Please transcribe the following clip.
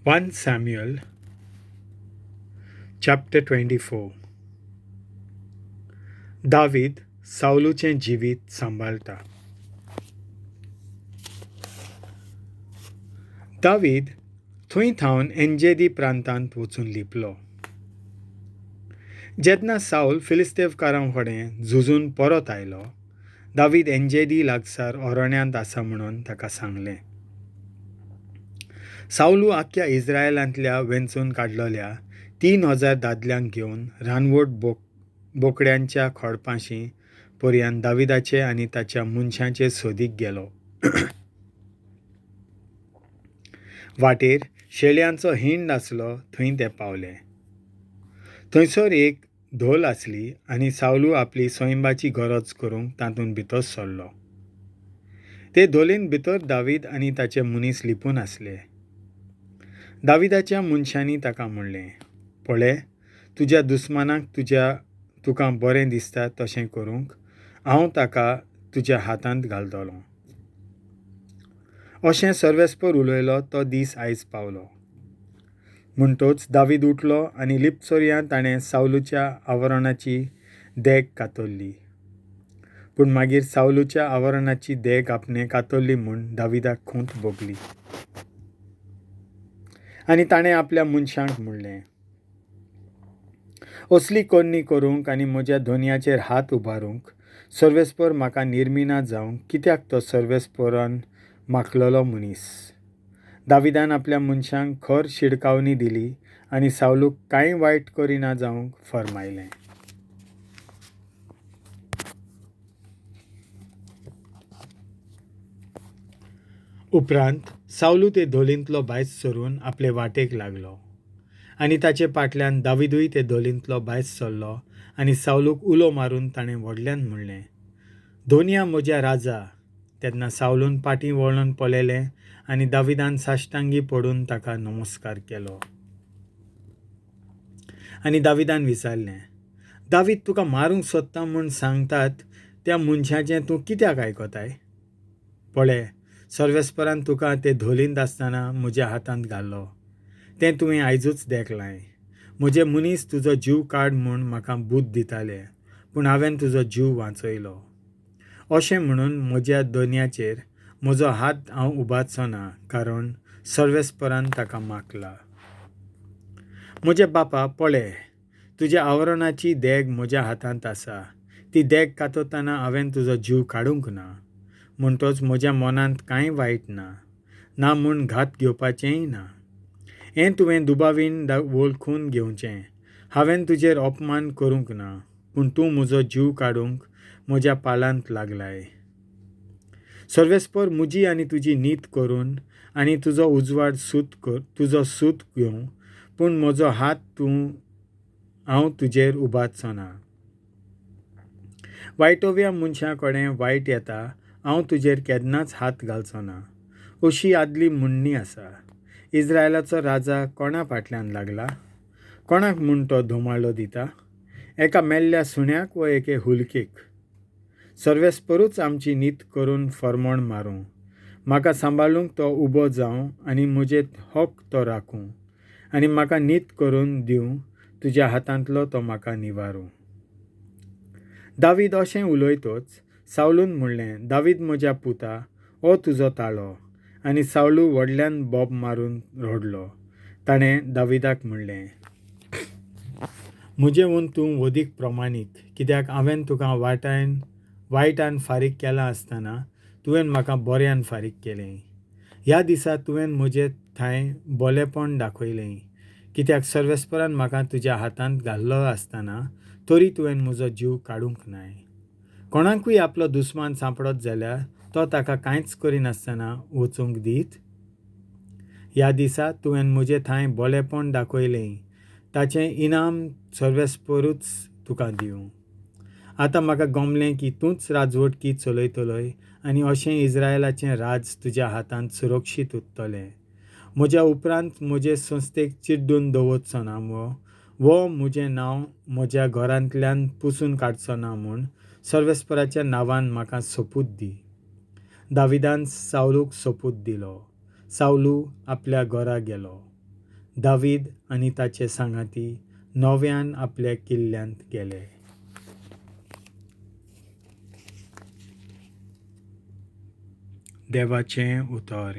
1 Samuel chapter 24. David Sauluचें जिवीत सांबाळटा. दावीद थंय थावन एंजेदी प्रांतांत वचून लिपलो. जेन्ना साऊल फिलिस्तेवकारां फडें झुजून परत आयलो, दावीद एंजेदी लागसार अरण्यांत आसा म्हणून ताका सांगलें. साऊलू आख्ख्या इस्रायलांतल्या वेंचून काडलेल्या 3000 दादल्यांक घेवन रानवट बोकड्यांच्या खोडपाशी पर्यंत दाविदाचे आनी ताच्या मनशांचे सोदीक गेलो. वाटेर xelliancho hindd असलो थंय ते पावले. थंयसर एक dhôl असली आनी साऊलू आपली सोimbachi गरोज करूंक तातूंत भितर सरलो. ते धोलीन भितर दावीद आनी ताचे मनीस लिपून आसले. दाविदाच्या मनशांनी ताका म्हणलें, पळय, तुज्या दुस्मानाक तुका बरें दिसता तशें करूंक हांव ताका तुज्या हातांत घालतलों. अशें सर्वेस्पर उलयलो तो दीस आयज पावलो. म्हणटच दावीद उठलो आनी लिपचोरयां ताणें साऊलूच्या आवरणाची देग कातरली. पूण मागीर साऊलूच्या आवरणाची देग आपणे कातरली म्हूण दाविदाक खूंत भोगली. आनी ताणें आपल्या मनशांक म्हणलें, असली कोन्नी करूंक आनी म्हज्या धोनयाचेर हात उबारूंक सर्वेस्पर म्हाका निर्मिना जावंक कित्याक तो सर्वेस्परान माखलेलो मनीस. दाविदान आपल्या मनशांक खर शिडकावणी दिली आनी साऊलूक कांय वायट करिना जावंक फर्मायलें. उपरांत साऊलू ते धोलींतलो भायर सरून आपले वाटेक लागलो आनी ताचे फाटल्यान दावीदूय ते धोलींतलो भायर सरलो आनी साऊलूक उलो मारून ताणें व्हडल्यान म्हणलें, धोनया म्हज्या राजा. तेन्ना साऊलून फाटीं वळून पळयलें आनी दाविदान साश्टांगी पडून ताका नमस्कार केलो. आनी दाविदान विचारलें, दावीद, तुका मारूंक सोदता म्हूण सांगतात त्या मनशाचें तूं कित्याक आयकताय? पळय, सर्वेस्परान तुका ते धोलींत आसतना म्हज्या हातांत घालो. तें तुवें आयजूच देखलाय. म्हजे मनीस तुजो जीव काड म्हूण म्हाका बूद दिताले, पूण हांवें तुजो जीव वाचयलो. अशें म्हणून म्हज्या धोनयाचेर म्हजो हात हांव उबारचो ना, कारण सर्वेस्परान ताका माखला. म्हजे बापा, पळय, तुज्या आवरणाची देग म्हज्या हातांत आसा. ती देग कातरतना हांवें तुजो जीव काडूंक ना. म्हणटच म्हज्या मनांत कांय वायट ना म्हूण घात घेवपाचेंय ना. हें तुवें दुबावीन वळखून घेवचें. हांवें तुजेर अपमान करूंक ना, पूण तूं म्हजो जीव काडूंक म्हज्या पालांत लागलाय. सर्वेस्पर म्हजी आनी तुजी नीत करून आनी तुजो उजवाड तुजो सूत घेवं, पूण म्हजो हात हांव तुजेर उबारचो ना. वायटव्या मनशां कडेन वायट येता हांव तुजेर केन्नाच हात घालचो ना. अशी आदली म्हणणी आसा. इस्रायलाचो राजा कोणा फाटल्यान लागला? कोणाक म्हूण तो धुमाळो दिता? एका मेल्ल्या सुण्याक वा एके हुलकेक? सर्वेस्परूच आमची नीत करून फर्मोण मारूं. म्हाका सांबाळूंक तो उबो जावं आनी म्हजे हक तो राखूं आनी म्हाका नीत करून दिवं. तुज्या हातांतलो तो म्हाका निवारूं. दावीद अशें उलयतच साऊलून म्हणलें, दावीद म्हज्या पुता, हो तुजो ताळो. आनी साऊलू व्हडल्यान बोब मारून रडलो. ताणें दाविदाक म्हणलें, म्हजें म्हूण तूं वदीक प्रमाणीक, कित्याक हांवें तुका वायटान फारीक केलां आसतना तुवें म्हाका बऱ्यान फारीक केलें. ह्या दिसा तुवें म्हजे थंय बोलेपण दाखयलें, कित्याक सर्वेस्परान म्हाका तुज्या हातांत घाल्लो आसतना तरी तुवें म्हजो जीव काडूंक नाय. कोणाकूय आपलो दुस्मान सांपडत जाल्यार तो ताका कांयच करिनासतना वचूंक दीत. ह्या दिसा तुवें म्हजे थंय बोलेपण दाखयलें, ताचें इनाम सर्वेस्परूच तुका दिवं. आतां म्हाका गमलें की तूंच राजवटकी चलयतलोय आनी अशें इस्रायलाचें राज तुज्या हातांत सुरक्षीत उरतलें. म्हज्या उपरांत म्हजे संस्थेक चिड्डून दवरचो ना वो म्हजें नांव म्हज्या घरांतल्यान पुसून काडचो ना म्हूण सर्वेस्पराच्या नांवान म्हाका सोपूत दी. दाविदान साऊलूक सोपूत दिलो. साऊलू आपल्या घरा गेलो. दावीद आनी ताचे सांगाती नव्यान आपल्या किल्ल्यांत गेले. देवाचें उतर